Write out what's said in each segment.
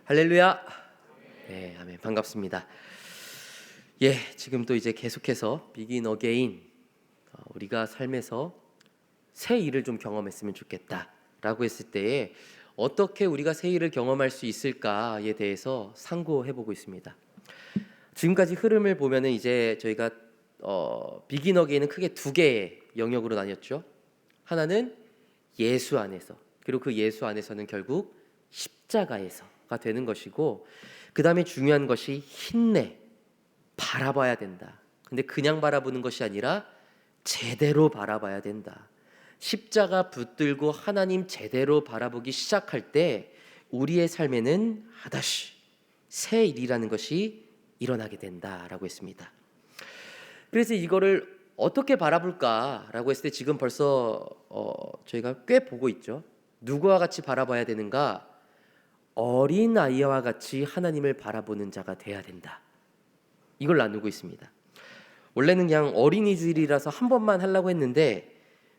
할렐루야. 네, 아멘. 반갑습니다. 지금 또 이제 계속해서 비긴 어게인, 우리가 삶에서 새 일을 좀 경험했으면 좋겠다라고 했을 때에 어떻게 우리가 새 일을 경험할 수 있을까에 대해서 상고해보고 있습니다. 지금까지 흐름을 보면은 이제 저희가 비긴 어게인은 크게 두 개의 영역으로 나뉘었죠. 하나는 예수 안에서, 그리고 그 예수 안에서는 결국 십자가에서가 되는 것이고, 그 다음에 중요한 것이 힘내, 바라봐야 된다. 근데 그냥 바라보는 것이 아니라 제대로 바라봐야 된다. 십자가 붙들고 하나님 제대로 바라보기 시작할 때 우리의 삶에는 하다시 새 일이라는 것이 일어나게 된다라고 했습니다. 그래서 이거를 어떻게 바라볼까라고 했을 때 지금 벌써 저희가 꽤 보고 있죠. 누구와 같이 바라봐야 되는가? 어린아이와 같이 하나님을 바라보는 자가 돼야 된다. 이걸 나누고 있습니다. 원래는 그냥 어린이 주일이라서 한 번만 하려고 했는데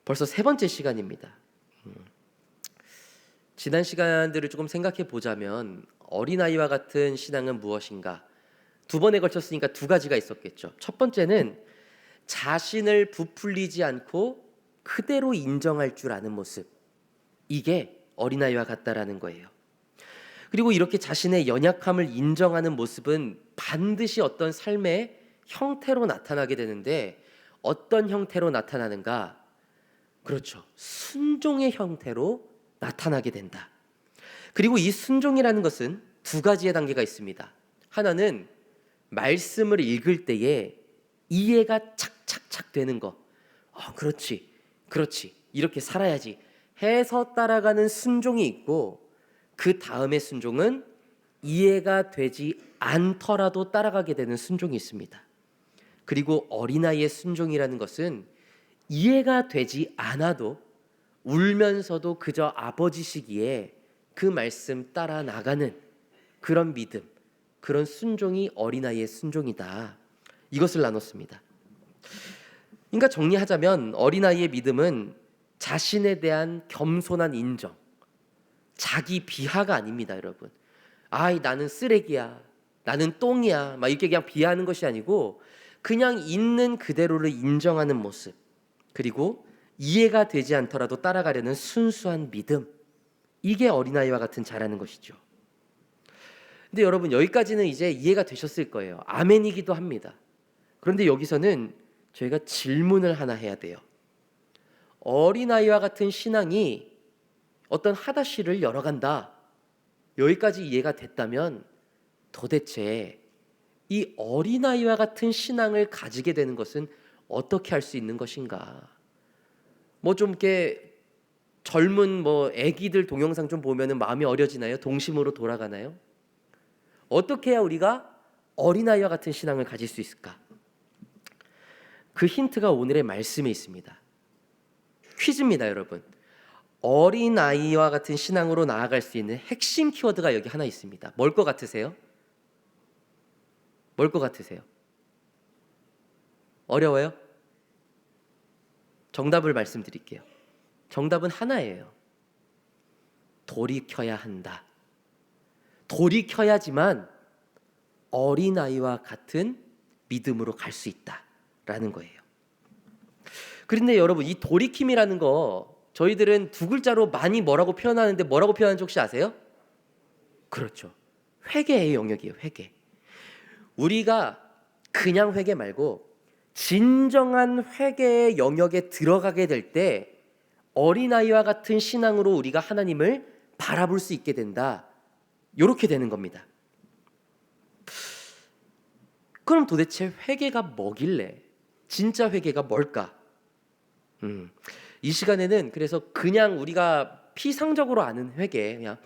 벌써 세 번째 시간입니다. 지난 시간들을 조금 생각해 보자면 어린아이와 같은 신앙은 무엇인가? 두 번에 걸쳤으니까 두 가지가 있었겠죠. 첫 번째는 자신을 부풀리지 않고 그대로 인정할 줄 아는 모습. 이게 어린아이와 같다라는 거예요. 그리고 이렇게 자신의 연약함을 인정하는 모습은 반드시 어떤 삶의 형태로 나타나게 되는데, 어떤 형태로 나타나는가? 그렇죠. 순종의 형태로 나타나게 된다. 그리고 이 순종이라는 것은 두 가지의 단계가 있습니다. 하나는 말씀을 읽을 때에 이해가 착착착 되는 거. 그렇지, 이렇게 살아야지 해서 따라가는 순종이 있고, 그 다음의 순종은 이해가 되지 않더라도 따라가게 되는 순종이 있습니다. 그리고 어린아이의 순종이라는 것은 이해가 되지 않아도 울면서도 그저 아버지시기에 그 말씀 따라 나가는 그런 믿음, 그런 순종이 어린아이의 순종이다. 이것을 나눴습니다. 그러니까 정리하자면 어린아이의 믿음은 자신에 대한 겸손한 인정, 자기 비하가 아닙니다, 여러분. 나는 쓰레기야, 나는 똥이야, 막 이렇게 그냥 비하하는 것이 아니고 그냥 있는 그대로를 인정하는 모습, 그리고 이해가 되지 않더라도 따라가려는 순수한 믿음, 이게 어린아이와 같은 자라는 것이죠. 근데 여러분, 여기까지는 이제 이해가 되셨을 거예요. 아멘이기도 합니다. 그런데 여기서는 저희가 질문을 하나 해야 돼요. 어린아이와 같은 신앙이 어떤 하다시를 열어간다, 여기까지 이해가 됐다면 도대체 이 어린아이와 같은 신앙을 가지게 되는 것은 어떻게 할 수 있는 것인가? 좀 이렇게 젊은 애기들 동영상 좀 보면은 마음이 어려지나요? 동심으로 돌아가나요? 어떻게 해야 우리가 어린아이와 같은 신앙을 가질 수 있을까? 그 힌트가 오늘의 말씀에 있습니다. 퀴즈입니다, 여러분. 어린아이와 같은 신앙으로 나아갈 수 있는 핵심 키워드가 여기 하나 있습니다. 뭘 것 같으세요? 뭘 것 같으세요? 어려워요? 정답을 말씀드릴게요. 정답은 하나예요. 돌이켜야 한다. 돌이켜야지만 어린아이와 같은 믿음으로 갈 수 있다라는 거예요. 그런데 여러분, 이 돌이킴이라는 거 저희들은 두 글자로 많이 뭐라고 표현하는데 뭐라고 표현하는지 혹시 아세요? 그렇죠. 회개의 영역이에요. 회개. 우리가 그냥 회개 말고 진정한 회개의 영역에 들어가게 될 때 어린아이와 같은 신앙으로 우리가 하나님을 바라볼 수 있게 된다. 이렇게 되는 겁니다. 그럼 도대체 회개가 뭐길래? 진짜 회개가 뭘까? 이 시간에는 그래서 그냥 우리가 피상적으로 아는 회개, 그냥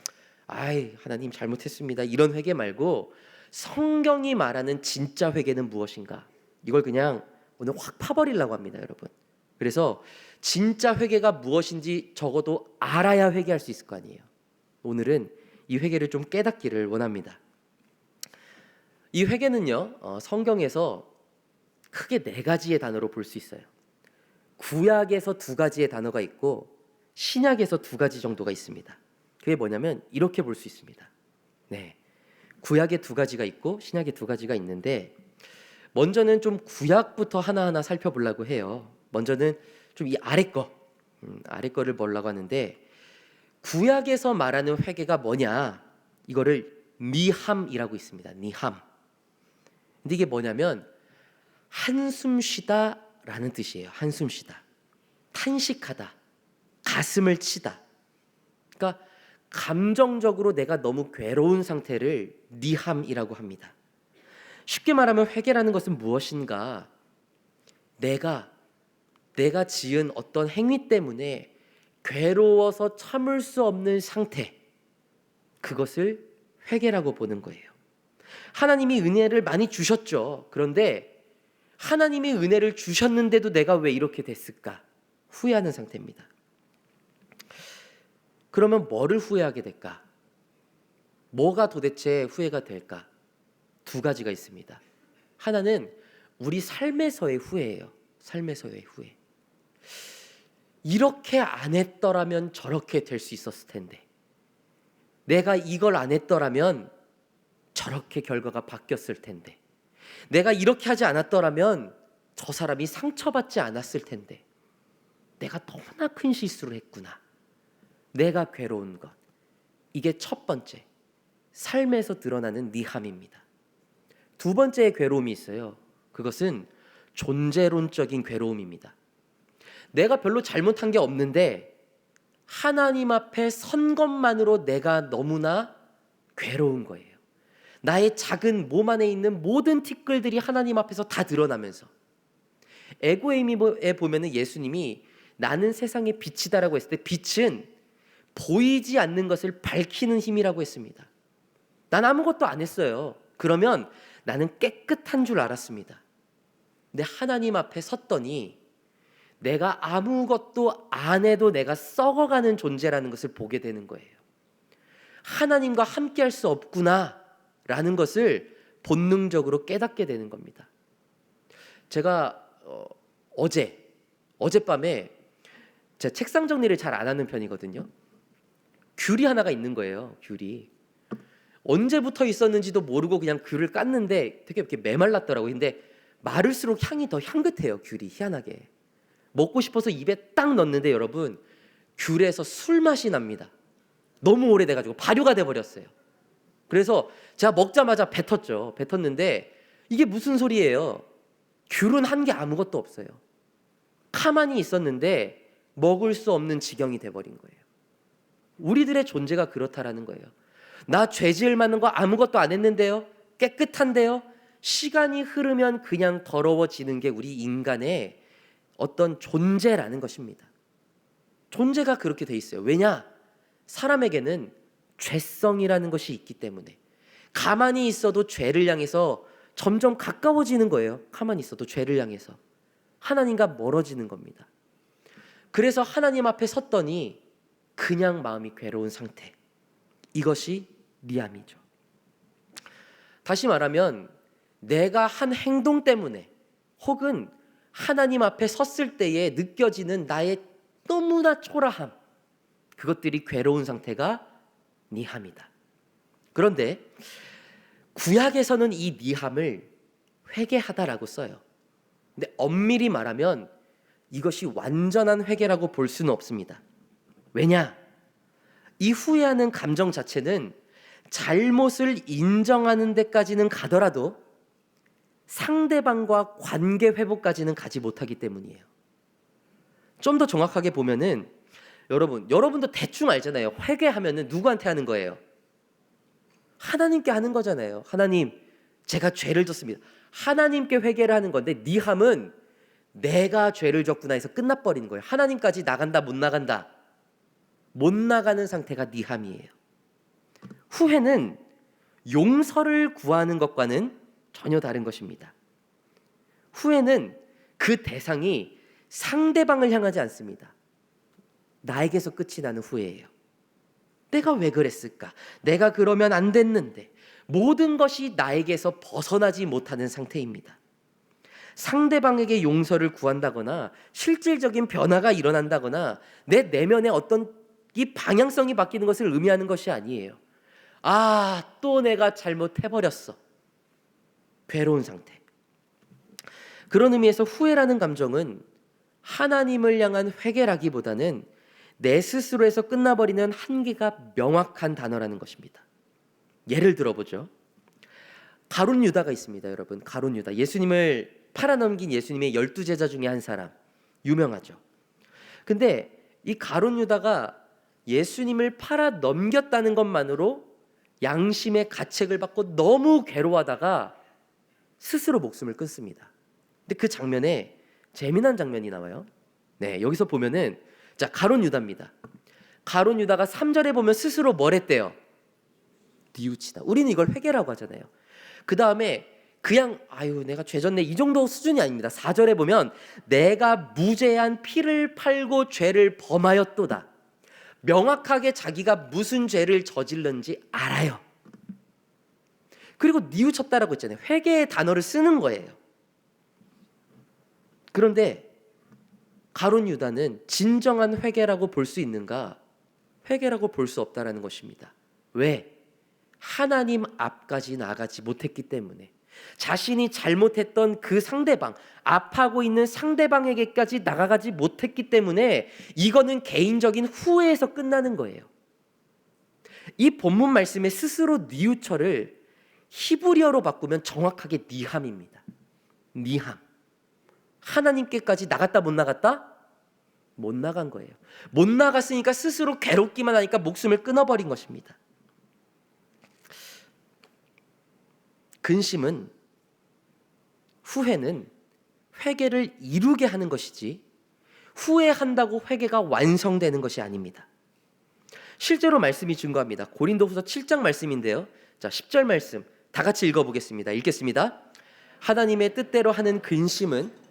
하나님 잘못했습니다, 이런 회개 말고 성경이 말하는 진짜 회개는 무엇인가? 이걸 그냥 오늘 확 파버리려고 합니다, 여러분. 그래서 진짜 회개가 무엇인지 적어도 알아야 회개할 수 있을 거 아니에요. 오늘은 이 회개를 좀 깨닫기를 원합니다. 이 회개는요, 성경에서 크게 네 가지의 단어로 볼 수 있어요. 구약에서 두 가지의 단어가 있고 신약에서 두 가지 정도가 있습니다. 그게 뭐냐면 이렇게 볼 수 있습니다. 구약에 두 가지가 있고 신약에 두 가지가 있는데, 먼저는 좀 구약부터 하나하나 살펴보려고 해요. 먼저는 좀 이 아래 거를 보려고 하는데, 구약에서 말하는 회개가 뭐냐? 이거를 니함이라고 있습니다. 니함. 근데 이게 뭐냐면 한숨 쉬다라는 뜻이에요. 한숨 쉬다. 탄식하다. 가슴을 치다. 그러니까 감정적으로 내가 너무 괴로운 상태를 니함이라고 합니다. 쉽게 말하면 회개라는 것은 무엇인가? 내가 지은 어떤 행위 때문에 괴로워서 참을 수 없는 상태, 그것을 회개라고 보는 거예요. 하나님이 은혜를 많이 주셨죠. 그런데 하나님이 은혜를 주셨는데도 내가 왜 이렇게 됐을까? 후회하는 상태입니다. 그러면 뭐를 후회하게 될까? 뭐가 도대체 후회가 될까? 두 가지가 있습니다. 하나는 우리 삶에서의 후회예요. 삶에서의 후회. 이렇게 안 했더라면 저렇게 될 수 있었을 텐데, 내가 이걸 안 했더라면 저렇게 결과가 바뀌었을 텐데, 내가 이렇게 하지 않았더라면 저 사람이 상처받지 않았을 텐데, 내가 너무나 큰 실수를 했구나. 내가 괴로운 것. 이게 첫 번째, 삶에서 드러나는 니함입니다. 두 번째의 괴로움이 있어요. 그것은 존재론적인 괴로움입니다. 내가 별로 잘못한 게 없는데 하나님 앞에 선 것만으로 내가 너무나 괴로운 거예요. 나의 작은 몸 안에 있는 모든 티끌들이 하나님 앞에서 다 드러나면서, 에고에임에 보면은 예수님이 나는 세상의 빛이다라고 했을 때, 빛은 보이지 않는 것을 밝히는 힘이라고 했습니다. 난 아무것도 안 했어요. 그러면 나는 깨끗한 줄 알았습니다. 근데 하나님 앞에 섰더니 내가 아무것도 안 해도 내가 썩어가는 존재라는 것을 보게 되는 거예요. 하나님과 함께 할 수 없구나 라는 것을 본능적으로 깨닫게 되는 겁니다. 제가 어젯밤에 제가 책상 정리를 잘 안 하는 편이거든요. 귤이 하나가 있는 거예요. 귤이 언제부터 있었는지도 모르고 그냥 귤을 깠는데 되게 이렇게 메말랐더라고요. 근데 마를수록 향이 더 향긋해요. 귤이 희한하게. 먹고 싶어서 입에 딱 넣는데 여러분, 귤에서 술 맛이 납니다. 너무 오래돼가지고 발효가 돼버렸어요. 그래서 제가 먹자마자 뱉었죠. 뱉었는데 이게 무슨 소리예요? 귤은 한 게 아무것도 없어요. 가만히 있었는데 먹을 수 없는 지경이 돼버린 거예요. 우리들의 존재가 그렇다라는 거예요. 나 죄 지을 만한 거 아무것도 안 했는데요, 깨끗한데요, 시간이 흐르면 그냥 더러워지는 게 우리 인간의 어떤 존재라는 것입니다. 존재가 그렇게 돼 있어요. 왜냐? 사람에게는 죄성이라는 것이 있기 때문에 가만히 있어도 죄를 향해서 점점 가까워지는 거예요. 가만히 있어도 죄를 향해서 하나님과 멀어지는 겁니다. 그래서 하나님 앞에 섰더니 그냥 마음이 괴로운 상태, 이것이 니함이죠. 다시 말하면 내가 한 행동 때문에 혹은 하나님 앞에 섰을 때에 느껴지는 나의 너무나 초라함, 그것들이 괴로운 상태가 니함이다. 그런데 구약에서는 이 니함을 회개하다라고 써요. 근데 엄밀히 말하면 이것이 완전한 회개라고 볼 수는 없습니다. 왜냐? 이 후회하는 감정 자체는 잘못을 인정하는 데까지는 가더라도 상대방과 관계 회복까지는 가지 못하기 때문이에요. 좀 더 정확하게 보면은 여러분도 대충 알잖아요. 회개하면은 누구한테 하는 거예요? 하나님께 하는 거잖아요. 하나님, 제가 죄를 졌습니다. 하나님께 회개를 하는 건데, 니함은 내가 죄를 졌구나 해서 끝나버리는 거예요. 하나님까지 나간다 못 나간다, 못 나가는 상태가 니함이에요. 후회는 용서를 구하는 것과는 전혀 다른 것입니다. 후회는 그 대상이 상대방을 향하지 않습니다. 나에게서 끝이 나는 후회예요. 내가 왜 그랬을까? 내가 그러면 안 됐는데, 모든 것이 나에게서 벗어나지 못하는 상태입니다. 상대방에게 용서를 구한다거나 실질적인 변화가 일어난다거나 내 내면의 어떤 이 방향성이 바뀌는 것을 의미하는 것이 아니에요. 또 내가 잘못해버렸어. 괴로운 상태. 그런 의미에서 후회라는 감정은 하나님을 향한 회개라기보다는 내 스스로에서 끝나버리는 한계가 명확한 단어라는 것입니다. 예를 들어보죠. 가룟 유다가 있습니다. 여러분, 가룟 유다, 예수님을 팔아넘긴 예수님의 12제자 중에 한 사람, 유명하죠. 근데 이 가룟 유다가 예수님을 팔아넘겼다는 것만으로 양심의 가책을 받고 너무 괴로워하다가 스스로 목숨을 끊습니다. 근데 그 장면에 재미난 장면이 나와요. 네, 여기서 보면은 자, 가룟 유다입니다. 가룟 유다가 3절에 보면 스스로 뭘 했대요? 뉘우치다. 우리는 이걸 회개라고 하잖아요. 그 다음에 그냥 내가 죄졌네 이 정도 수준이 아닙니다. 4절에 보면 내가 무죄한 피를 팔고 죄를 범하였도다. 명확하게 자기가 무슨 죄를 저질렀는지 알아요. 그리고 뉘우쳤다라고 했잖아요. 회개의 단어를 쓰는 거예요. 그런데 가룟 유다는 진정한 회개라고 볼 수 있는가? 회개라고 볼 수 없다라는 것입니다. 왜? 하나님 앞까지 나가지 못했기 때문에. 자신이 잘못했던 그 상대방, 아파하고 있는 상대방에게까지 나가가지 못했기 때문에 이거는 개인적인 후회에서 끝나는 거예요. 이 본문 말씀의 스스로 뉘우쳐를 히브리어로 바꾸면 정확하게 니함입니다. 니함. 하나님께까지 나갔다 못 나갔다? 못 나간 거예요. 못 나갔으니까 스스로 괴롭기만 하니까 목숨을 끊어버린 것입니다. 근심은, 후회는 회개를 이루게 하는 것이지 후회한다고 회개가 완성되는 것이 아닙니다. 실제로 말씀이 증거합니다. 고린도후서 7장 말씀인데요. 자, 10절 말씀 다 같이 읽어보겠습니다. 읽겠습니다. 하나님의 뜻대로 하는 근심은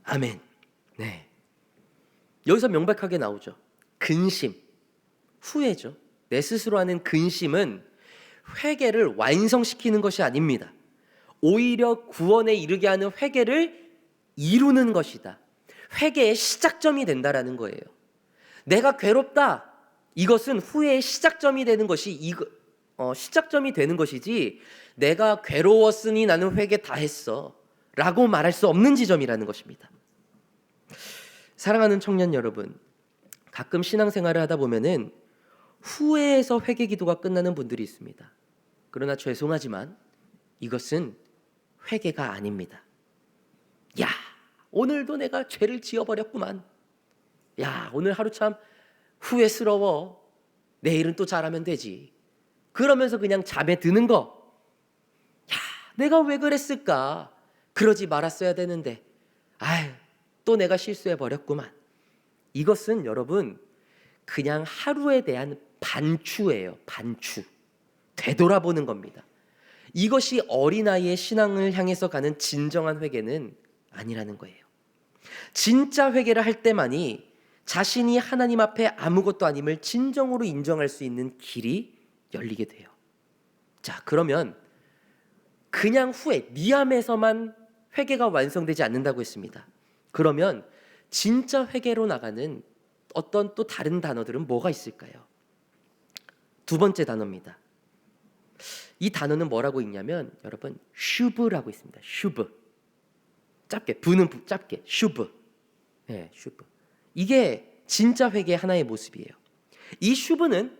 아멘. 네. 여기서 명백하게 나오죠. 근심, 후회죠. 내 스스로 하는 근심은 회개를 완성시키는 것이 아닙니다. 오히려 구원에 이르게 하는 회개를 이루는 것이다. 회개의 시작점이 된다라는 거예요. 내가 괴롭다. 이것은 후회의 시작점이 되는 것이 시작점이 되는 것이지 내가 괴로웠으니 나는 회개 다 했어 라고 말할 수 없는 지점이라는 것입니다. 사랑하는 청년 여러분, 가끔 신앙생활을 하다 보면은 후회해서 회개 기도가 끝나는 분들이 있습니다. 그러나 죄송하지만 이것은 회개가 아닙니다. 야, 오늘도 내가 죄를 지어버렸구만. 야, 오늘 하루 참 후회스러워. 내일은 또 잘하면 되지. 그러면서 그냥 잠에 드는 거. 야, 내가 왜 그랬을까? 그러지 말았어야 되는데. 또 내가 실수해버렸구만. 이것은 여러분 그냥 하루에 대한 반추예요. 반추. 되돌아보는 겁니다. 이것이 어린아이의 신앙을 향해서 가는 진정한 회개는 아니라는 거예요. 진짜 회개를 할 때만이 자신이 하나님 앞에 아무것도 아님을 진정으로 인정할 수 있는 길이 열리게 돼요. 자, 그러면 그냥 후회, 니함에서만 회개가 완성되지 않는다고 했습니다. 그러면 진짜 회개로 나가는 어떤 또 다른 단어들은 뭐가 있을까요? 두 번째 단어입니다. 이 단어는 뭐라고 읽냐면 여러분 슈브라고 있습니다. 슈브. 짧게, 부는 짧게 슈브. 네, 슈브. 이게 진짜 회개의 하나의 모습이에요. 이 슈브는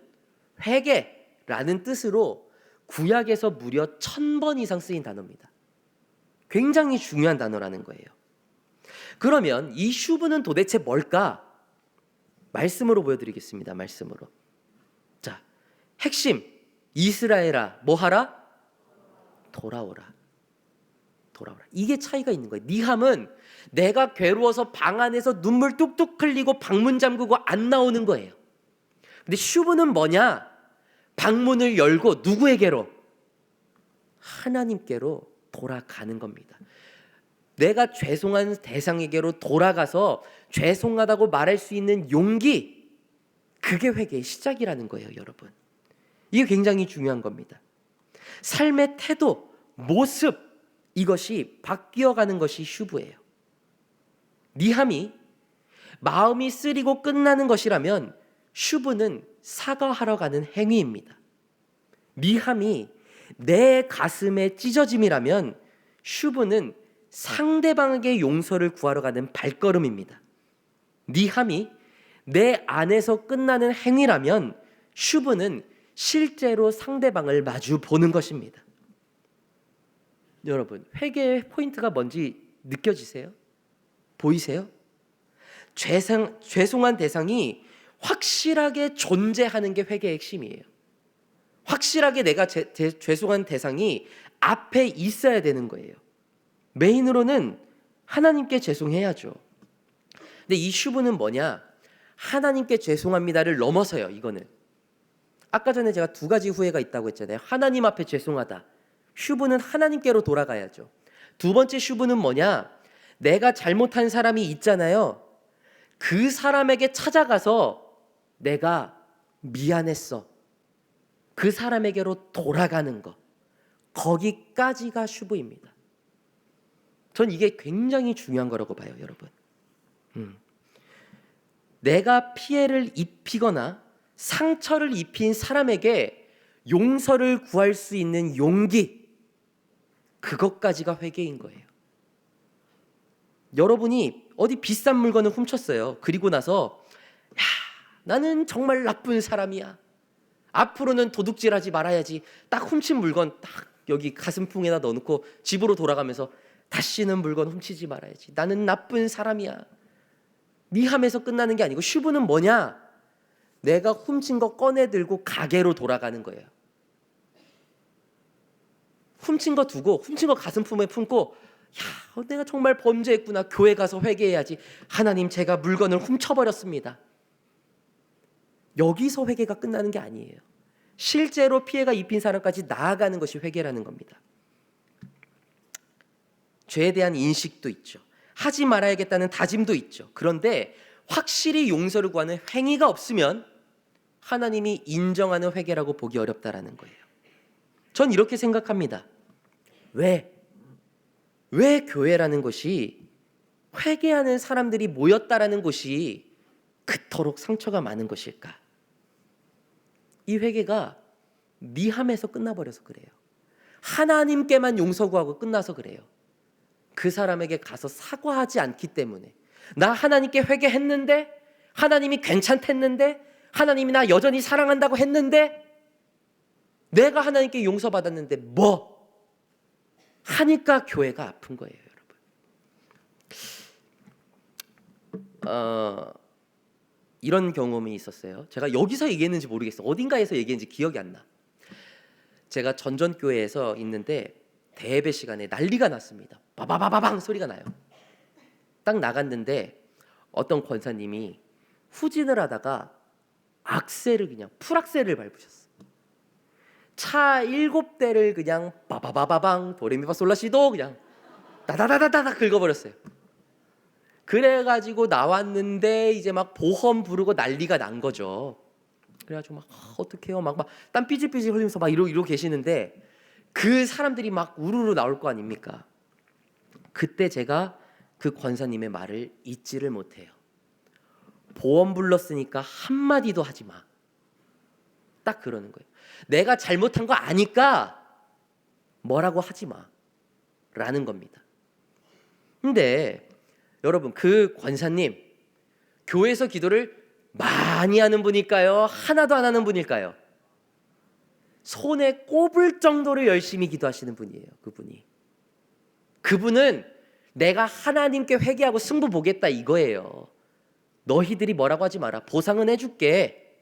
회개라는 뜻으로 구약에서 무려 1000번 이상 쓰인 단어입니다. 굉장히 중요한 단어라는 거예요. 그러면 이 슈브는 도대체 뭘까? 말씀으로 보여드리겠습니다. 말씀으로. 자, 핵심 이스라엘아 뭐하라? 돌아오라. 돌아오라. 이게 차이가 있는 거예요. 니함은 내가 괴로워서 방 안에서 눈물 뚝뚝 흘리고 방문 잠그고 안 나오는 거예요. 근데 슈브는 뭐냐? 방문을 열고 누구에게로? 하나님께로 돌아가는 겁니다. 내가 죄송한 대상에게로 돌아가서 죄송하다고 말할 수 있는 용기, 그게 회개의 시작이라는 거예요, 여러분. 이게 굉장히 중요한 겁니다. 삶의 태도, 모습, 이것이 바뀌어가는 것이 슈브예요. 니함이 마음이 쓰리고 끝나는 것이라면 슈브는 사과하러 가는 행위입니다. 미함이 내 가슴에 찢어짐이라면 슈브는 상대방에게 용서를 구하러 가는 발걸음입니다. 니함이 내 안에서 끝나는 행위라면 슈브는 실제로 상대방을 마주 보는 것입니다. 여러분, 회개의 포인트가 뭔지 느껴지세요? 보이세요? 죄송한 대상이 확실하게 존재하는 게 회개의 핵심이에요. 확실하게 내가 죄송한 대상이 앞에 있어야 되는 거예요. 메인으로는 하나님께 죄송해야죠. 근데 이 슈브는 뭐냐? 하나님께 죄송합니다를 넘어서요. 이거는 아까 전에 제가 두 가지 후회가 있다고 했잖아요. 하나님 앞에 죄송하다. 슈브는 하나님께로 돌아가야죠. 두 번째 슈브는 뭐냐? 내가 잘못한 사람이 있잖아요. 그 사람에게 찾아가서 내가 미안했어. 그 사람에게로 돌아가는 것. 거기까지가 슈브입니다. 전 이게 굉장히 중요한 거라고 봐요, 여러분. 내가 피해를 입히거나 상처를 입힌 사람에게 용서를 구할 수 있는 용기, 그것까지가 회개인 거예요. 여러분이 어디 비싼 물건을 훔쳤어요. 그리고 나서 야, 나는 정말 나쁜 사람이야. 앞으로는 도둑질하지 말아야지. 딱 훔친 물건 딱 여기 가슴풍에다 넣어놓고 집으로 돌아가면서 다시는 물건 훔치지 말아야지. 나는 나쁜 사람이야. 미함에서 끝나는 게 아니고 슈브는 뭐냐? 내가 훔친 거 꺼내 들고 가게로 돌아가는 거예요. 훔친 거 두고 훔친 거 가슴품에 품고 야, 내가 정말 범죄했구나. 교회 가서 회개해야지. 하나님, 제가 물건을 훔쳐버렸습니다. 여기서 회개가 끝나는 게 아니에요. 실제로 피해가 입힌 사람까지 나아가는 것이 회개라는 겁니다. 죄에 대한 인식도 있죠. 하지 말아야겠다는 다짐도 있죠. 그런데 확실히 용서를 구하는 행위가 없으면 하나님이 인정하는 회개라고 보기 어렵다라는 거예요. 전 이렇게 생각합니다. 왜 교회라는 것이, 회개하는 사람들이 모였다라는 것이 그토록 상처가 많은 것일까? 이 회개가 미함에서 끝나버려서 그래요. 하나님께만 용서 구하고 끝나서 그래요. 그 사람에게 가서 사과하지 않기 때문에. 나 하나님께 회개했는데, 하나님이 괜찮댔는데, 하나님이 나 여전히 사랑한다고 했는데, 내가 하나님께 용서받았는데 뭐 하니까 교회가 아픈 거예요, 여러분. 이런 경험이 있었어요. 제가 여기서 얘기했는지 모르겠어요. 어딘가에서 얘기했는지 기억이 안 나. 제가 전전교회에서 있는데 대예배 시간에 난리가 났습니다. 바바바바방 소리가 나요. 딱 나갔는데 어떤 권사님이 후진을 하다가 악셀을 그냥 풀악셀을 밟으셨어요. 차 7대를 그냥 바바바바방 도레미파솔라시도 그냥 다다다다다 긁어버렸어요. 그래가지고 나왔는데 이제 막 보험 부르고 난리가 난 거죠. 그래가지고 막 어떡해요, 막 땀 삐질삐질 흘리면서 막 이러고 계시는데 그 사람들이 막 우르르 나올 거 아닙니까? 그때 제가 그 권사님의 말을 잊지를 못해요. 보험 불렀으니까 한마디도 하지 마. 딱 그러는 거예요. 내가 잘못한 거 아니까 뭐라고 하지 마 라는 겁니다. 근데 여러분, 그 권사님 교회에서 기도를 많이 하는 분일까요? 하나도 안 하는 분일까요? 손에 꼽을 정도로 열심히 기도하시는 분이에요. 그분은 내가 하나님께 회개하고 승부 보겠다 이거예요. 너희들이 뭐라고 하지 마라. 보상은 해줄게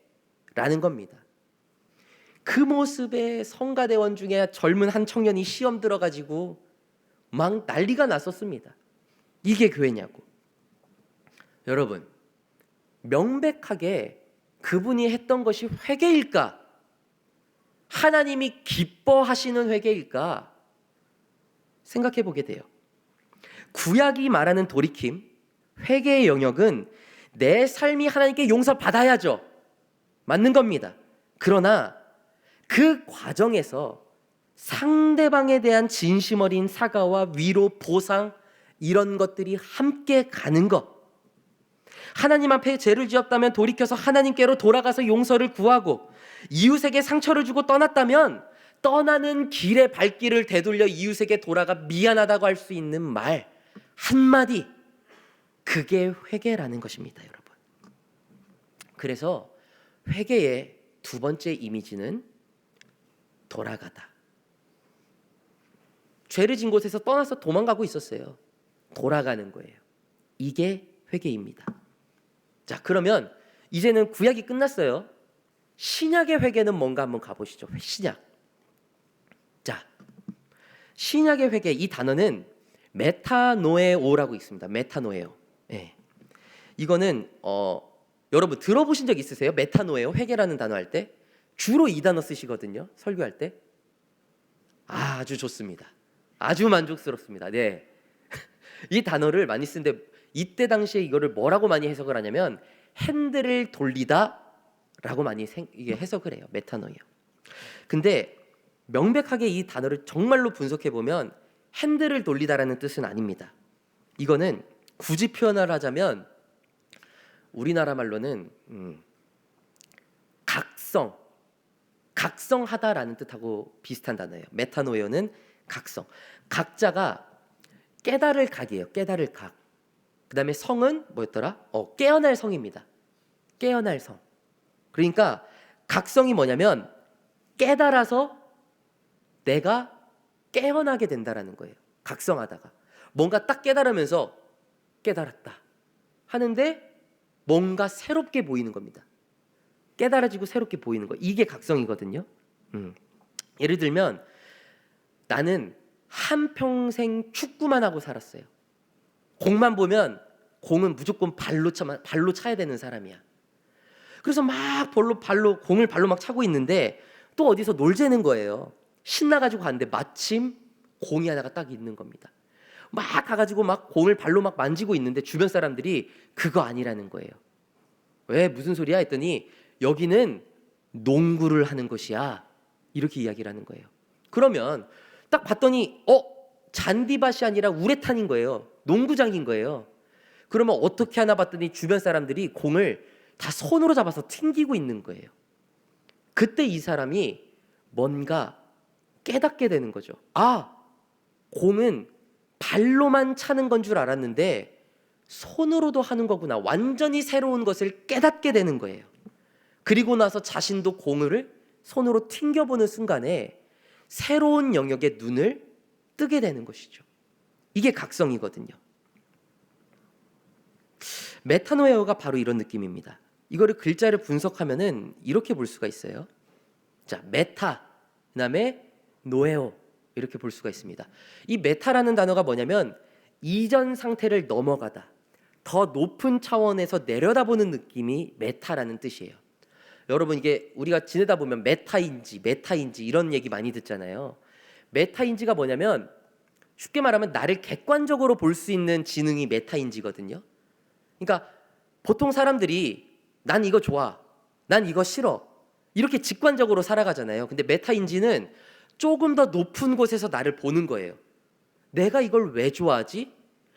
라는 겁니다. 그 모습에 성가대원 중에 젊은 한 청년이 시험 들어가지고 막 난리가 났었습니다. 이게 교회냐고. 여러분, 명백하게 그분이 했던 것이 회개일까? 하나님이 기뻐하시는 회개일까? 생각해 보게 돼요. 구약이 말하는 돌이킴, 회개의 영역은 내 삶이 하나님께 용서받아야죠. 맞는 겁니다. 그러나 그 과정에서 상대방에 대한 진심 어린 사과와 위로, 보상, 이런 것들이 함께 가는 것, 하나님 앞에 죄를 지었다면 돌이켜서 하나님께로 돌아가서 용서를 구하고, 이웃에게 상처를 주고 떠났다면 떠나는 길의 발길을 되돌려 이웃에게 돌아가 미안하다고 할 수 있는 말 한마디, 그게 회개라는 것입니다, 여러분. 그래서 회개의 두 번째 이미지는 돌아가다. 죄를 진 곳에서 떠나서 도망가고 있었어요. 돌아가는 거예요. 이게 회개입니다. 자, 그러면 이제는 구약이 끝났어요. 신약의 회개는 뭔가 한번 가보시죠. 신약. 자, 신약의 회개, 이 단어는 메타노에오라고 있습니다. 메타노에오. 네. 이거는 여러분 들어보신 적 있으세요? 메타노에오, 회개라는 단어 할 때 주로 이 단어 쓰시거든요. 설교할 때. 아주 좋습니다. 아주 만족스럽습니다. 네. 이 단어를 많이 쓰는데 이때 당시에 이거를 뭐라고 많이 해석을 하냐면 핸들을 돌리다라고 많이 이게 해석을 해요. 메타노에오. 근데 명백하게 이 단어를 정말로 분석해 보면 핸들을 돌리다라는 뜻은 아닙니다. 이거는 굳이 표현을 하자면 우리나라 말로는 각성하다라는 뜻하고 비슷한 단어예요. 메타노에오는 각성. 각자가 깨달을 각이에요. 깨달을 각. 그다음에 성은 뭐였더라? 깨어날 성입니다. 깨어날 성. 그러니까 각성이 뭐냐면 깨달아서 내가 깨어나게 된다라는 거예요. 각성하다가 뭔가 딱 깨달으면서 깨달았다 하는데 뭔가 새롭게 보이는 겁니다. 깨달아지고 새롭게 보이는 거, 이게 각성이거든요. 예를 들면 나는 한평생 축구만 하고 살았어요. 공만 보면 공은 무조건 발로 차야 되는 사람이야. 그래서 막 공을 발로 막 차고 있는데 또 어디서 놀자는 거예요. 신나가지고 갔는데 마침 공이 하나가 딱 있는 겁니다. 막 가가지고 막 공을 발로 막 만지고 있는데 주변 사람들이 그거 아니라는 거예요. 왜, 무슨 소리야 했더니 여기는 농구를 하는 것이야, 이렇게 이야기를 하는 거예요. 그러면 딱 봤더니 잔디밭이 아니라 우레탄인 거예요. 농구장인 거예요. 그러면 어떻게 하나 봤더니 주변 사람들이 공을 다 손으로 잡아서 튕기고 있는 거예요. 그때 이 사람이 뭔가 깨닫게 되는 거죠. 공은 발로만 차는 건 줄 알았는데 손으로도 하는 거구나. 완전히 새로운 것을 깨닫게 되는 거예요. 그리고 나서 자신도 공을 손으로 튕겨보는 순간에 새로운 영역의 눈을 뜨게 되는 것이죠. 이게 각성이거든요. 메타노에오가 바로 이런 느낌입니다. 이거를 글자를 분석하면은 이렇게 볼 수가 있어요. 자, 메타, 그다음에 노에오, 이렇게 볼 수가 있습니다. 이 메타라는 단어가 뭐냐면 이전 상태를 넘어가다, 더 높은 차원에서 내려다보는 느낌이 메타라는 뜻이에요. 여러분, 이게 우리가 지내다 보면 메타인지 이런 얘기 많이 듣잖아요. 메타인지가 뭐냐면 쉽게 말하면 나를 객관적으로 볼 수 있는 지능이 메타인지거든요. 그러니까 보통 사람들이 난 이거 좋아, 난 이거 싫어, 이렇게 직관적으로 살아가잖아요. 근데 메타인지는 조금 더 높은 곳에서 나를 보는 거예요. 내가 이걸 왜 좋아하지?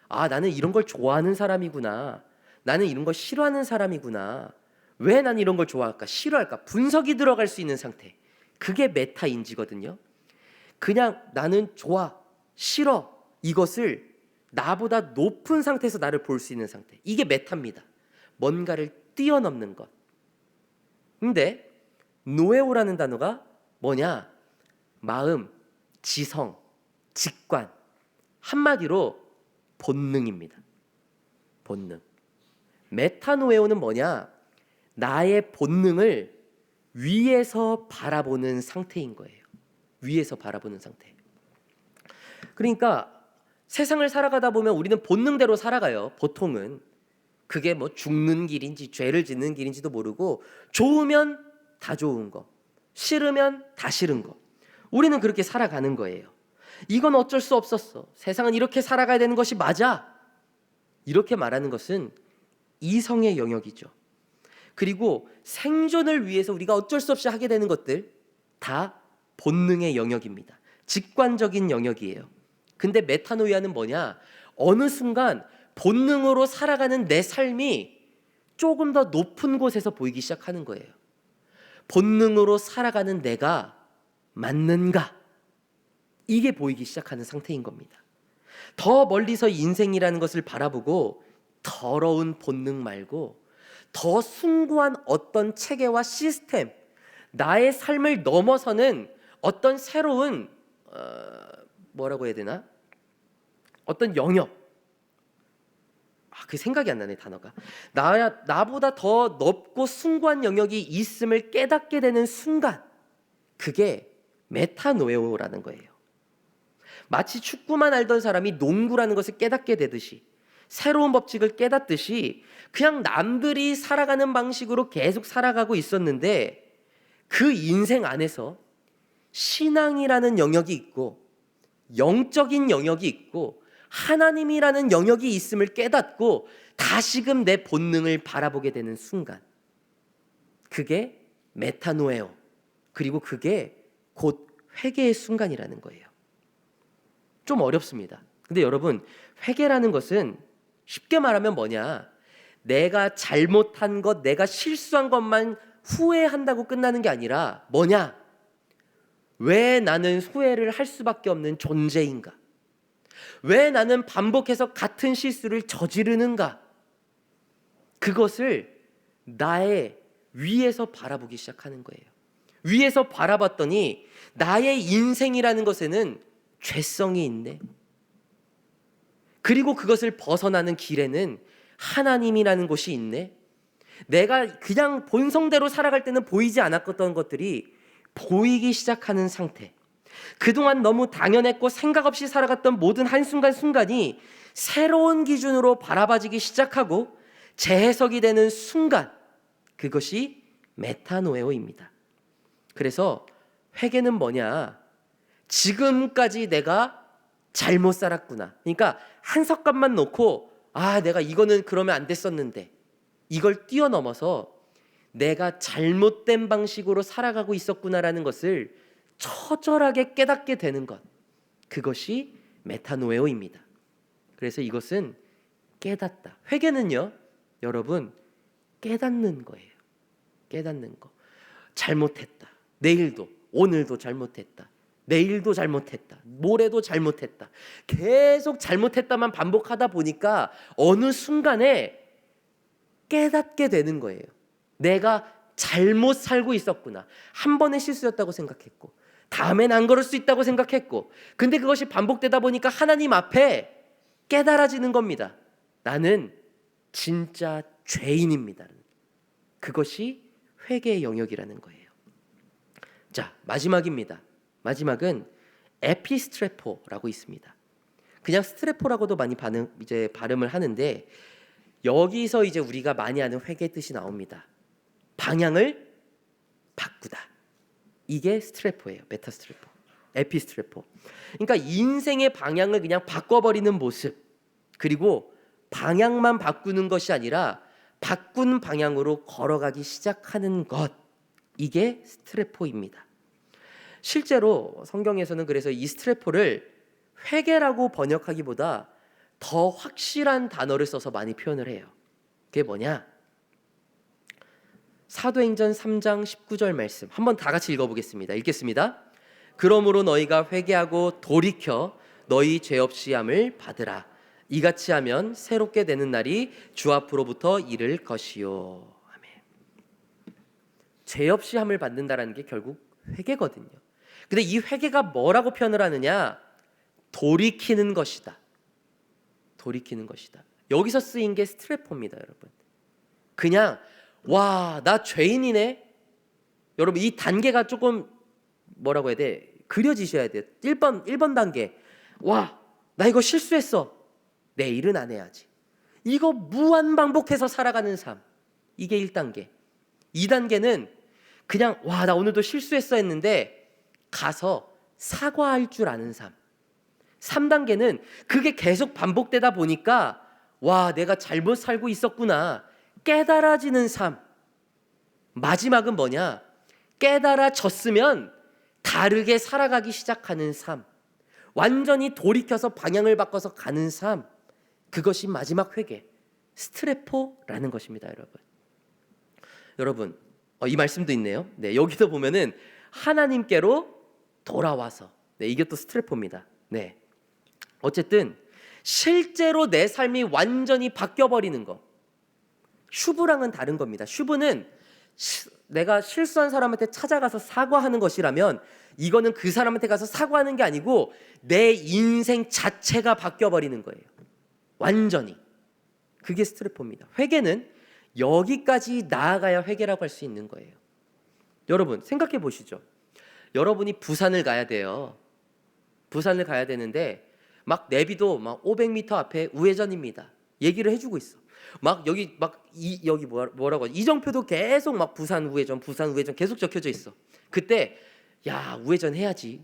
나는 이런 걸 좋아하는 사람이구나. 나는 이런 걸 싫어하는 사람이구나. 왜 난 이런 걸 좋아할까, 싫어할까, 분석이 들어갈 수 있는 상태. 그게 메타인지거든요. 그냥 나는 좋아, 싫어, 이것을 나보다 높은 상태에서 나를 볼 수 있는 상태. 이게 메타입니다. 뭔가를 뛰어넘는 것. 근데 노에오라는 단어가 뭐냐? 마음, 지성, 직관. 한마디로 본능입니다. 본능. 메타노에오는 뭐냐? 나의 본능을 위에서 바라보는 상태인 거예요. 위에서 바라보는 상태. 그러니까 세상을 살아가다 보면 우리는 본능대로 살아가요. 보통은. 그게 뭐 죽는 길인지 죄를 짓는 길인지도 모르고, 좋으면 다 좋은 거, 싫으면 다 싫은 거. 우리는 그렇게 살아가는 거예요. 이건 어쩔 수 없었어, 세상은 이렇게 살아가야 되는 것이 맞아, 이렇게 말하는 것은 이성의 영역이죠. 그리고 생존을 위해서 우리가 어쩔 수 없이 하게 되는 것들 다 본능의 영역입니다. 직관적인 영역이에요. 근데 메타노이아는 뭐냐? 어느 순간 본능으로 살아가는 내 삶이 조금 더 높은 곳에서 보이기 시작하는 거예요. 본능으로 살아가는 내가 맞는가? 이게 보이기 시작하는 상태인 겁니다. 더 멀리서 인생이라는 것을 바라보고 더러운 본능 말고 더 숭고한 어떤 체계와 시스템, 나의 삶을 넘어서는 어떤 새로운 뭐라고 해야 되나? 어떤 영역, 그 생각이 안 나네 단어가. 나보다 더 넓고 숭고한 영역이 있음을 깨닫게 되는 순간, 그게 메타노에오라는 거예요. 마치 축구만 알던 사람이 농구라는 것을 깨닫게 되듯이, 새로운 법칙을 깨닫듯이 그냥 남들이 살아가는 방식으로 계속 살아가고 있었는데 그 인생 안에서 신앙이라는 영역이 있고 영적인 영역이 있고 하나님이라는 영역이 있음을 깨닫고 다시금 내 본능을 바라보게 되는 순간, 그게 메타노에오, 그리고 그게 곧 회개의 순간이라는 거예요. 좀 어렵습니다. 근데 여러분, 회개라는 것은 쉽게 말하면 뭐냐, 내가 잘못한 것, 내가 실수한 것만 후회한다고 끝나는 게 아니라 뭐냐, 왜 나는 후회를 할 수밖에 없는 존재인가? 왜 나는 반복해서 같은 실수를 저지르는가? 그것을 나의 위에서 바라보기 시작하는 거예요. 위에서 바라봤더니 나의 인생이라는 것에는 죄성이 있네. 그리고 그것을 벗어나는 길에는 하나님이라는 곳이 있네. 내가 그냥 본성대로 살아갈 때는 보이지 않았던 것들이 보이기 시작하는 상태. 그동안 너무 당연했고 생각 없이 살아갔던 모든 한순간순간이 새로운 기준으로 바라봐지기 시작하고 재해석이 되는 순간, 그것이 메타노에오입니다. 그래서 회개는 뭐냐, 지금까지 내가 잘못 살았구나, 그러니까 한 섭관만 놓고 내가 이거는 그러면 안 됐었는데, 이걸 뛰어넘어서 내가 잘못된 방식으로 살아가고 있었구나라는 것을 처절하게 깨닫게 되는 것, 그것이 메타노에오입니다. 그래서 이것은 깨닫다. 회개는요, 여러분, 깨닫는 거예요. 깨닫는 거. 잘못했다. 내일도, 오늘도 잘못했다. 내일도 잘못했다. 모레도 잘못했다. 계속 잘못했다만 반복하다 보니까 어느 순간에 깨닫게 되는 거예요. 내가 잘못 살고 있었구나. 한 번의 실수였다고 생각했고, 다음엔 안 그럴 수 있다고 생각했고, 근데 그것이 반복되다 보니까 하나님 앞에 깨달아지는 겁니다. 나는 진짜 죄인입니다. 그것이 회개의 영역이라는 거예요. 자, 마지막입니다. 마지막은 에피스트레포라고 있습니다. 그냥 스트레포라고도 많이 발음을 하는데, 여기서 이제 우리가 많이 아는 회개의 뜻이 나옵니다. 방향을 바꾸다. 이게 스트레포예요. 메타스트레포, 에피스트레포. 그러니까 인생의 방향을 그냥 바꿔버리는 모습, 그리고 방향만 바꾸는 것이 아니라 바꾼 방향으로 걸어가기 시작하는 것, 이게 스트레포입니다. 실제로 성경에서는 그래서 이 스트레포를 회개라고 번역하기보다 더 확실한 단어를 써서 많이 표현을 해요. 그게 뭐냐? 사도행전 3장 19절 말씀 한번 다 같이 읽어보겠습니다. 읽겠습니다. 그러므로 너희가 회개하고 돌이켜 너희 죄 없이 함을 받으라. 이같이 하면 새롭게 되는 날이 주 앞으로부터 이를 것이요. 아멘. 죄 없이 함을 받는다라는 게 결국 회개거든요. 근데 이 회개가 뭐라고 표현을 하느냐? 돌이키는 것이다. 돌이키는 것이다. 여기서 쓰인 게 스트레포입니다, 여러분. 그냥 나 죄인이네. 여러분, 이 단계가 조금 뭐라고 해야 돼? 그려지셔야 돼요. 1번 단계. 나 이거 실수했어. 내일은 안 해야지. 이거 무한 반복해서 살아가는 삶. 이게 1단계. 2단계는 그냥 나 오늘도 실수했어 했는데 가서 사과할 줄 아는 삶. 3단계는 그게 계속 반복되다 보니까 내가 잘못 살고 있었구나, 깨달아지는 삶. 마지막은 뭐냐? 깨달아졌으면 다르게 살아가기 시작하는 삶. 완전히 돌이켜서 방향을 바꿔서 가는 삶. 그것이 마지막 회개, 스트레포라는 것입니다, 여러분. 여러분, 이 말씀도 있네요. 네, 여기도 보면은 하나님께로 돌아와서. 네, 이게 또 스트레포입니다. 네, 어쨌든 실제로 내 삶이 완전히 바뀌어 버리는 거. 슈브랑은 다른 겁니다. 슈브는 내가 실수한 사람한테 찾아가서 사과하는 것이라면, 이거는 그 사람한테 가서 사과하는 게 아니고 내 인생 자체가 바뀌어 버리는 거예요. 완전히. 그게 스트레포입니다. 회개는 여기까지 나아가야 회개라고 할 수 있는 거예요. 여러분 생각해 보시죠. 여러분이 부산을 가야 돼요. 부산을 가야 되는데 막 내비도 막 500m 앞에 우회전입니다. 얘기를 해주고 있어. 막 여기 여기 뭐라고 하지? 이정표도 계속 막 부산 우회전 계속 적혀져 있어. 그때 야 우회전 해야지.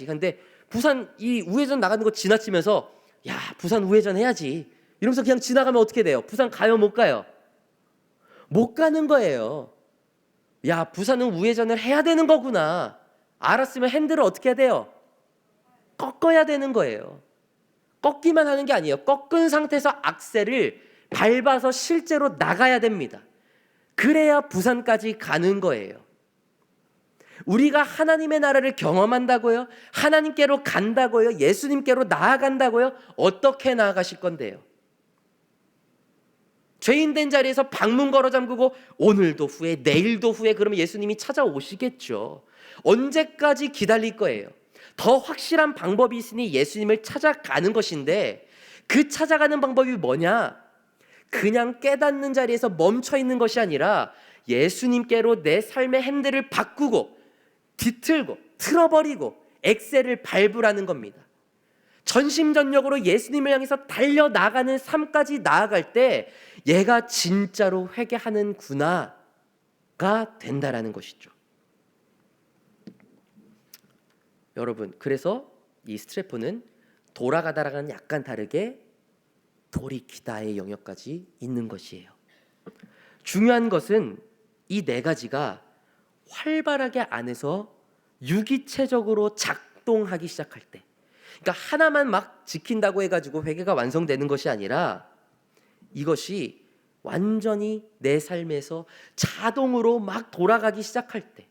근데 부산 이 우회전 나가는 거 지나치면서 야 부산 우회전 해야지. 이러면서 그냥 지나가면 어떻게 돼요? 부산 가요 못 가요? 못 가는 거예요. 야 부산은 우회전을 해야 되는 거구나. 알았으면 핸들을 어떻게 해야 돼요? 꺾어야 되는 거예요. 꺾기만 하는 게 아니에요. 꺾은 상태에서 악셀을 밟아서 실제로 나가야 됩니다. 그래야 부산까지 가는 거예요. 우리가 하나님의 나라를 경험한다고요? 하나님께로 간다고요? 예수님께로 나아간다고요? 어떻게 나아가실 건데요? 죄인 된 자리에서 방문 걸어 잠그고 오늘도 후회, 내일도 후회, 그러면 예수님이 찾아오시겠죠. 언제까지 기다릴 거예요? 더 확실한 방법이 있으니 예수님을 찾아가는 것인데, 그 찾아가는 방법이 뭐냐? 그냥 깨닫는 자리에서 멈춰 있는 것이 아니라 예수님께로 내 삶의 핸들을 바꾸고 뒤틀고 틀어버리고 엑셀을 밟으라는 겁니다. 전심전력으로 예수님을 향해서 달려나가는 삶까지 나아갈 때 얘가 진짜로 회개하는구나가 된다라는 것이죠. 여러분, 그래서 이 스트레포는 돌아가다랑은 약간 다르게 돌이키다의 영역까지 있는 것이에요. 중요한 것은 이 네 가지가 활발하게 안에서 유기체적으로 작동하기 시작할 때, 그러니까 하나만 막 지킨다고 해가지고 회개가 완성되는 것이 아니라 이것이 완전히 내 삶에서 자동으로 막 돌아가기 시작할 때,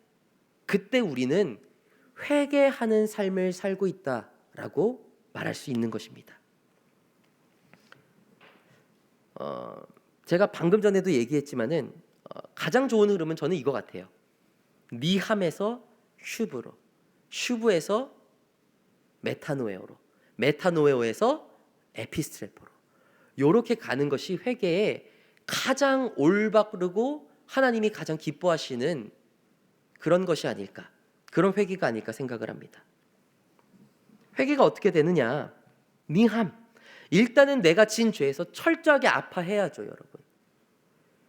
그때 우리는 회개하는 삶을 살고 있다라고 말할 수 있는 것입니다. 제가 방금 전에도 얘기했지만은 가장 좋은 흐름은 저는 이거 같아요. 니함에서 슈브로, 슈브에서 메타노에오로, 메타노에오에서 에피스트레포로, 이렇게 가는 것이 회개의 가장 올바르고 하나님이 가장 기뻐하시는 그런 것이 아닐까, 그런 회개가 아닐까 생각을 합니다. 회개가 어떻게 되느냐? 니함, 일단은 내가 진 죄에서 철저하게 아파해야죠, 여러분.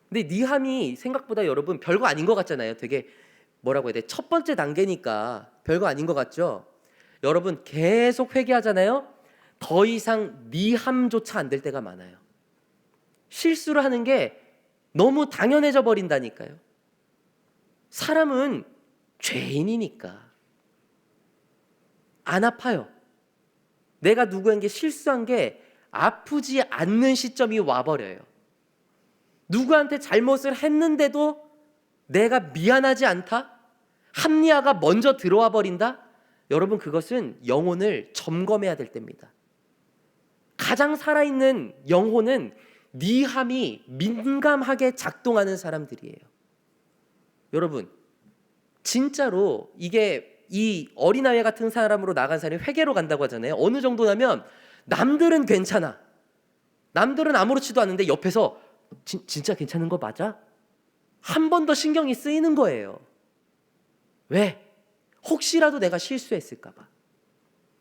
근데 니함이 생각보다 여러분 별거 아닌 것 같잖아요. 되게 뭐라고 해야 돼? 첫 번째 단계니까 별거 아닌 것 같죠? 여러분 계속 회개하잖아요. 더 이상 니함조차 안 될 때가 많아요. 실수를 하는 게 너무 당연해져 버린다니까요. 사람은 죄인이니까 안 아파요. 내가 누구에게 실수한 게 아프지 않는 시점이 와버려요. 누구한테 잘못을 했는데도 내가 미안하지 않다? 합리화가 먼저 들어와 버린다? 여러분 그것은 영혼을 점검해야 될 때입니다. 가장 살아있는 영혼은 니함이 민감하게 작동하는 사람들이에요. 여러분 진짜로 이게 이 어린아이 같은 사람으로 나간 사람이 회개로 간다고 하잖아요. 어느 정도냐면 남들은 괜찮아, 남들은 아무렇지도 않은데 옆에서 진짜 괜찮은 거 맞아? 한 번 더 신경이 쓰이는 거예요. 왜? 혹시라도 내가 실수했을까 봐.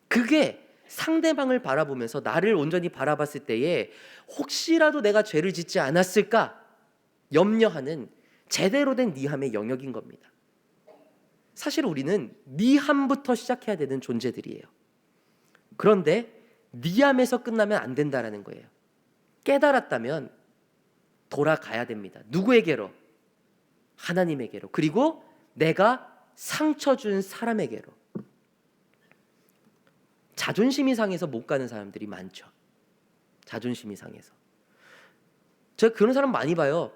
그게 상대방을 바라보면서 나를 온전히 바라봤을 때에 혹시라도 내가 죄를 짓지 않았을까 염려하는 제대로 된 니함의 영역인 겁니다. 사실 우리는 니함부터 시작해야 되는 존재들이에요. 그런데 니함에서 끝나면 안 된다라는 거예요. 깨달았다면 돌아가야 됩니다. 누구에게로? 하나님에게로. 그리고 내가 상처 준 사람에게로. 자존심이 상해서 못 가는 사람들이 많죠. 자존심이 상해서. 제가 그런 사람 많이 봐요.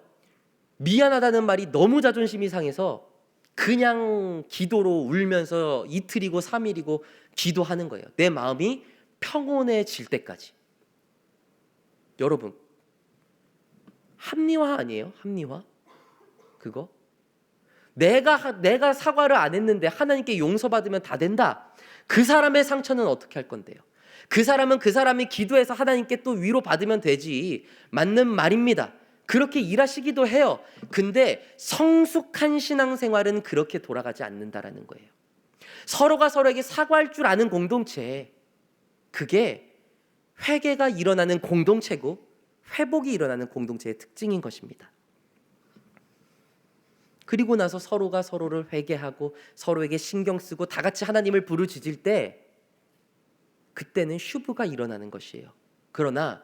미안하다는 말이 너무 자존심이 상해서 그냥 기도로 울면서 이틀이고 3일이고 기도하는 거예요. 내 마음이 평온해질 때까지. 여러분, 합리화 아니에요? 합리화? 그거? 내가 사과를 안 했는데 하나님께 용서받으면 다 된다. 그 사람의 상처는 어떻게 할 건데요? 그 사람은 그 사람이 기도해서 하나님께 또 위로받으면 되지. 맞는 말입니다. 그렇게 일하시기도 해요. 근데 성숙한 신앙생활은 그렇게 돌아가지 않는다라는 거예요. 서로가 서로에게 사과할 줄 아는 공동체, 그게 회개가 일어나는 공동체고 회복이 일어나는 공동체의 특징인 것입니다. 그리고 나서 서로가 서로를 회개하고 서로에게 신경 쓰고 다 같이 하나님을 부르짖을 때 그때는 슈브가 일어나는 것이에요. 그러나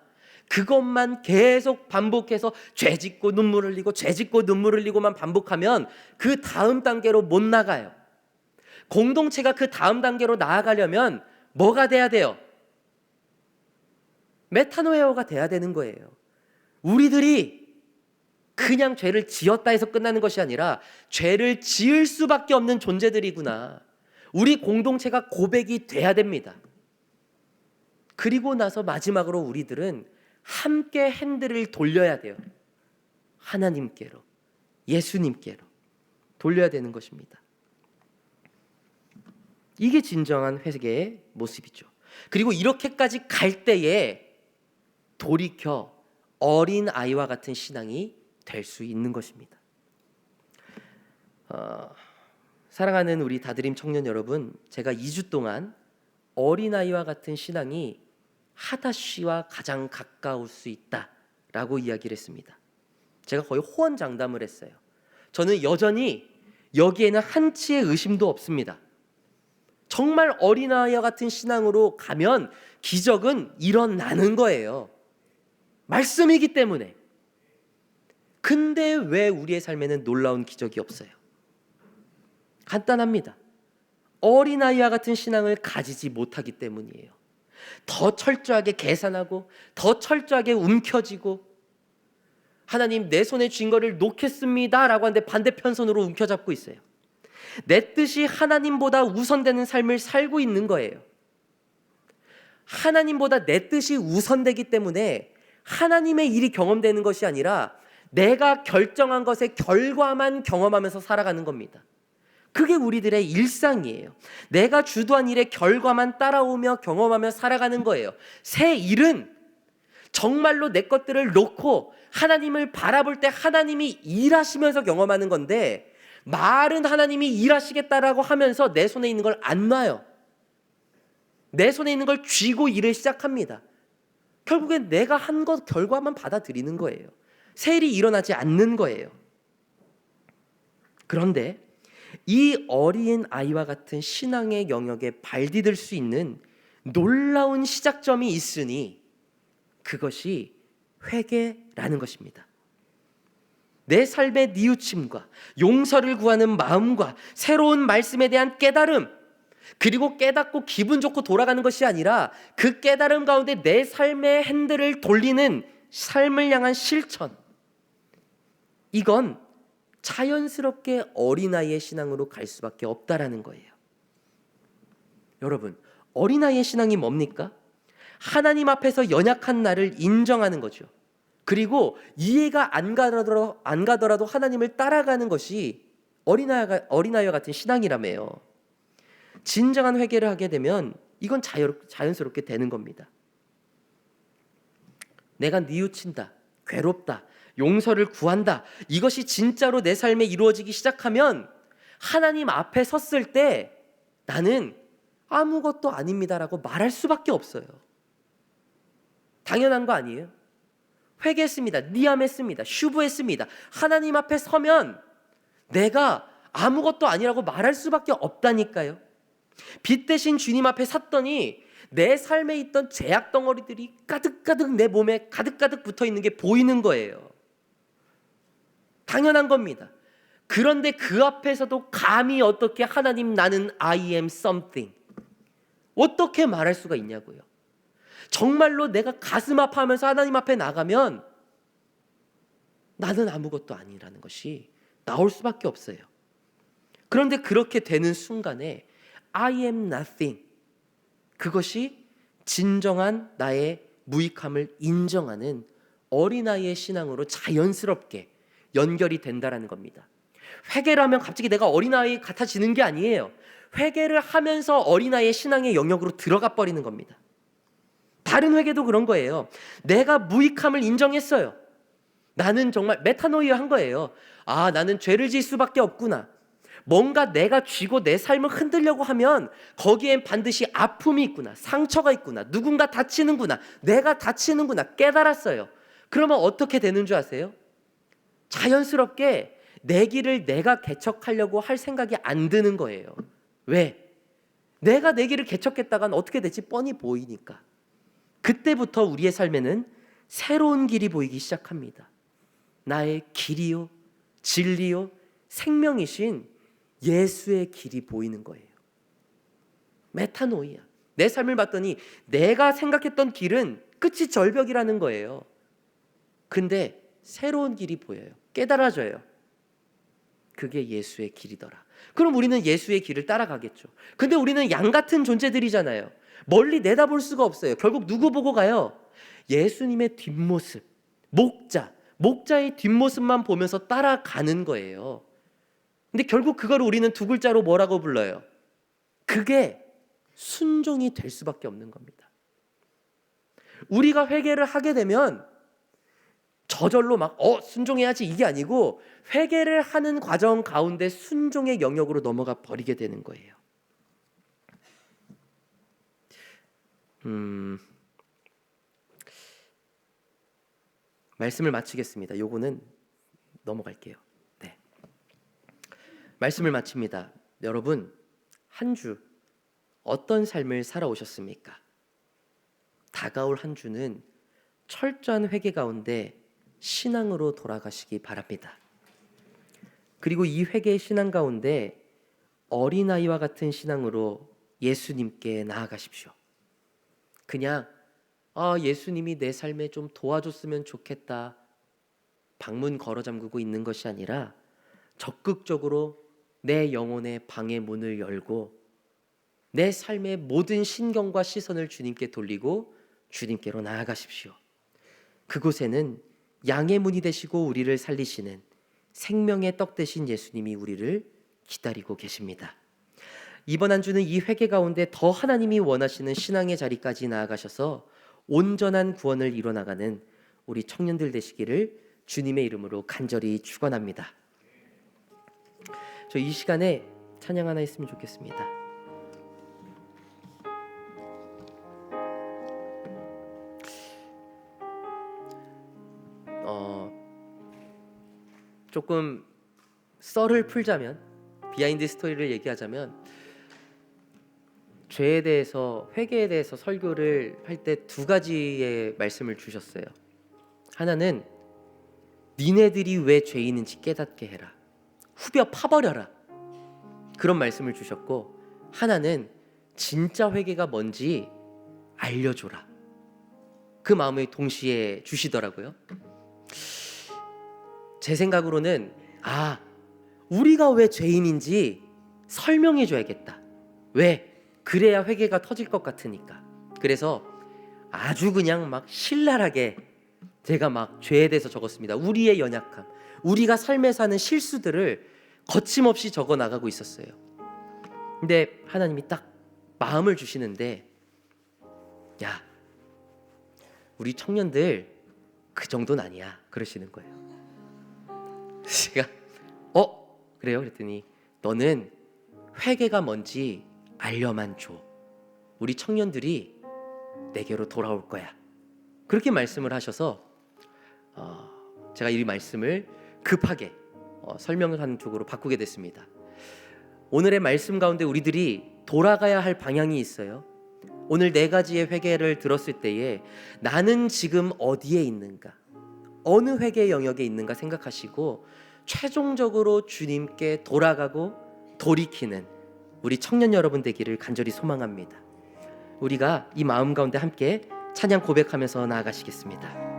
그것만 계속 반복해서 죄 짓고 눈물 흘리고 죄 짓고 눈물 흘리고만 반복하면 그 다음 단계로 못 나가요. 공동체가 그 다음 단계로 나아가려면 뭐가 돼야 돼요? 메타노에어가 돼야 되는 거예요. 우리들이 그냥 죄를 지었다 해서 끝나는 것이 아니라 죄를 지을 수밖에 없는 존재들이구나. 우리 공동체가 고백이 돼야 됩니다. 그리고 나서 마지막으로 우리들은 함께 핸들을 돌려야 돼요. 하나님께로, 예수님께로 돌려야 되는 것입니다. 이게 진정한 회개의 모습이죠. 그리고 이렇게까지 갈 때에 돌이켜 어린 아이와 같은 신앙이 될 수 있는 것입니다. 사랑하는 우리 다드림 청년 여러분, 제가 2주 동안 어린아이와 같은 신앙이 하다쉬와 가장 가까울 수 있다라고 이야기를 했습니다. 제가 거의 호언장담을 했어요. 저는 여전히 여기에는 한치의 의심도 없습니다. 정말 어린아이와 같은 신앙으로 가면 기적은 일어나는 거예요. 말씀이기 때문에. 근데 왜 우리의 삶에는 놀라운 기적이 없어요? 간단합니다. 어린아이와 같은 신앙을 가지지 못하기 때문이에요. 더 철저하게 계산하고 더 철저하게 움켜쥐고 하나님 내 손에 쥔 거를 놓겠습니다 라고 하는데 반대편 손으로 움켜잡고 있어요. 내 뜻이 하나님보다 우선되는 삶을 살고 있는 거예요. 하나님보다 내 뜻이 우선되기 때문에 하나님의 일이 경험되는 것이 아니라 내가 결정한 것의 결과만 경험하면서 살아가는 겁니다. 그게 우리들의 일상이에요. 내가 주도한 일의 결과만 따라오며 경험하며 살아가는 거예요. 새 일은 정말로 내 것들을 놓고 하나님을 바라볼 때 하나님이 일하시면서 경험하는 건데, 말은 하나님이 일하시겠다라고 하면서 내 손에 있는 걸 안 놔요. 내 손에 있는 걸 쥐고 일을 시작합니다. 결국엔 내가 한 것 결과만 받아들이는 거예요. 새 일이 일어나지 않는 거예요. 그런데 이 어린 아이와 같은 신앙의 영역에 발디딜 수 있는 놀라운 시작점이 있으니 그것이 회개라는 것입니다. 내 삶의 뉘우침과 용서를 구하는 마음과 새로운 말씀에 대한 깨달음, 그리고 깨닫고 기분 좋고 돌아가는 것이 아니라 그 깨달음 가운데 내 삶의 핸들을 돌리는 삶을 향한 실천, 이건 자연스럽게 어린아이의 신앙으로 갈 수밖에 없다라는 거예요. 여러분, 어린아이의 신앙이 뭡니까? 하나님 앞에서 연약한 나를 인정하는 거죠. 그리고 이해가 안 가더라도 하나님을 따라가는 것이 어린아이와 같은 신앙이라며요. 진정한 회개를 하게 되면 이건 자연스럽게 되는 겁니다. 내가 뉘우친다, 괴롭다, 용서를 구한다, 이것이 진짜로 내 삶에 이루어지기 시작하면 하나님 앞에 섰을 때 나는 아무것도 아닙니다라고 말할 수밖에 없어요. 당연한 거 아니에요? 회개했습니다, 니암했습니다, 슈브했습니다. 하나님 앞에 서면 내가 아무것도 아니라고 말할 수밖에 없다니까요. 빛 대신 주님 앞에 섰더니 내 삶에 있던 죄악 덩어리들이 가득가득 내 몸에 가득가득 붙어 있는 게 보이는 거예요. 당연한 겁니다. 그런데 그 앞에서도 감히 어떻게 하나님 나는 I am something, 어떻게 말할 수가 있냐고요. 정말로 내가 가슴 아파하면서 하나님 앞에 나가면 나는 아무것도 아니라는 것이 나올 수밖에 없어요. 그런데 그렇게 되는 순간에 I am nothing, 그것이 진정한 나의 무익함을 인정하는 어린아이의 신앙으로 자연스럽게 연결이 된다라는 겁니다. 회개를 하면 갑자기 내가 어린아이 같아지는 게 아니에요. 회개를 하면서 어린아이의 신앙의 영역으로 들어가 버리는 겁니다. 다른 회개도 그런 거예요. 내가 무익함을 인정했어요. 나는 정말 메타노이아 한 거예요. 아, 나는 죄를 지을 수밖에 없구나. 뭔가 내가 쥐고 내 삶을 흔들려고 하면 거기엔 반드시 아픔이 있구나, 상처가 있구나, 누군가 다치는구나, 내가 다치는구나 깨달았어요. 그러면 어떻게 되는 줄 아세요? 자연스럽게 내 길을 내가 개척하려고 할 생각이 안 드는 거예요. 왜? 내가 내 길을 개척했다간 어떻게 될지 뻔히 보이니까. 그때부터 우리의 삶에는 새로운 길이 보이기 시작합니다. 나의 길이요, 진리요, 생명이신 예수의 길이 보이는 거예요. 메타노이아. 내 삶을 봤더니 내가 생각했던 길은 끝이 절벽이라는 거예요. 근데 새로운 길이 보여요. 깨달아져요. 그게 예수의 길이더라. 그럼 우리는 예수의 길을 따라가겠죠. 근데 우리는 양 같은 존재들이잖아요. 멀리 내다볼 수가 없어요. 결국 누구 보고 가요? 예수님의 뒷모습, 목자의 뒷모습만 보면서 따라가는 거예요. 근데 결국 그걸 우리는 두 글자로 뭐라고 불러요? 그게 순종이 될 수밖에 없는 겁니다. 우리가 회개를 하게 되면 저절로 막 순종해야지 이게 아니고 회개를 하는 과정 가운데 순종의 영역으로 넘어가 버리게 되는 거예요. 말씀을 마치겠습니다. 요거는 넘어갈게요. 네. 말씀을 마칩니다. 여러분, 한 주 어떤 삶을 살아오셨습니까? 다가올 한 주는 철저한 회개 가운데 신앙으로 돌아가시기 바랍니다. 그리고 이 회개의 신앙 가운데 어린아이와 같은 신앙으로 예수님께 나아가십시오. 그냥 예수님이 내 삶에 좀 도와줬으면 좋겠다, 방문 걸어 잠그고 있는 것이 아니라 적극적으로 내 영혼의 방의 문을 열고 내 삶의 모든 신경과 시선을 주님께 돌리고 주님께로 나아가십시오. 그곳에는 양의 문이 되시고 우리를 살리시는 생명의 떡 되신 예수님이 우리를 기다리고 계십니다. 이번 한 주는 이 회개 가운데 더 하나님이 원하시는 신앙의 자리까지 나아가셔서 온전한 구원을 이뤄나가는 우리 청년들 되시기를 주님의 이름으로 간절히 축원합니다. 저 이 시간에 찬양 하나 했으면 좋겠습니다. 조금 썰을 풀자면, 비하인드 스토리를 얘기하자면, 죄에 대해서, 회개에 대해서 설교를 할 때 두 가지의 말씀을 주셨어요. 하나는 니네들이 왜 죄인인지 깨닫게 해라, 후벼 파버려라, 그런 말씀을 주셨고, 하나는 진짜 회개가 뭔지 알려줘라, 그 마음을 동시에 주시더라고요. 제 생각으로는 우리가 왜 죄인인지 설명해 줘야겠다. 왜? 그래야 회개가 터질 것 같으니까. 그래서 아주 그냥 막 신랄하게 제가 막 죄에 대해서 적었습니다. 우리의 연약함, 우리가 삶에서 하는 실수들을 거침없이 적어 나가고 있었어요. 근데 하나님이 딱 마음을 주시는데, 야, 우리 청년들 그 정도는 아니야, 그러시는 거예요. 제가 그래요? 그랬더니 너는 회개가 뭔지 알려만 줘. 우리 청년들이 내게로 돌아올 거야. 그렇게 말씀을 하셔서 제가 이 말씀을 급하게 설명을 하는 쪽으로 바꾸게 됐습니다. 오늘의 말씀 가운데 우리들이 돌아가야 할 방향이 있어요. 오늘 네 가지의 회개를 들었을 때에 나는 지금 어디에 있는가, 어느 회개의 영역에 있는가 생각하시고 최종적으로 주님께 돌아가고 돌이키는 우리 청년 여러분 되기를 간절히 소망합니다. 우리가 이 마음 가운데 함께 찬양 고백하면서 나아가시겠습니다.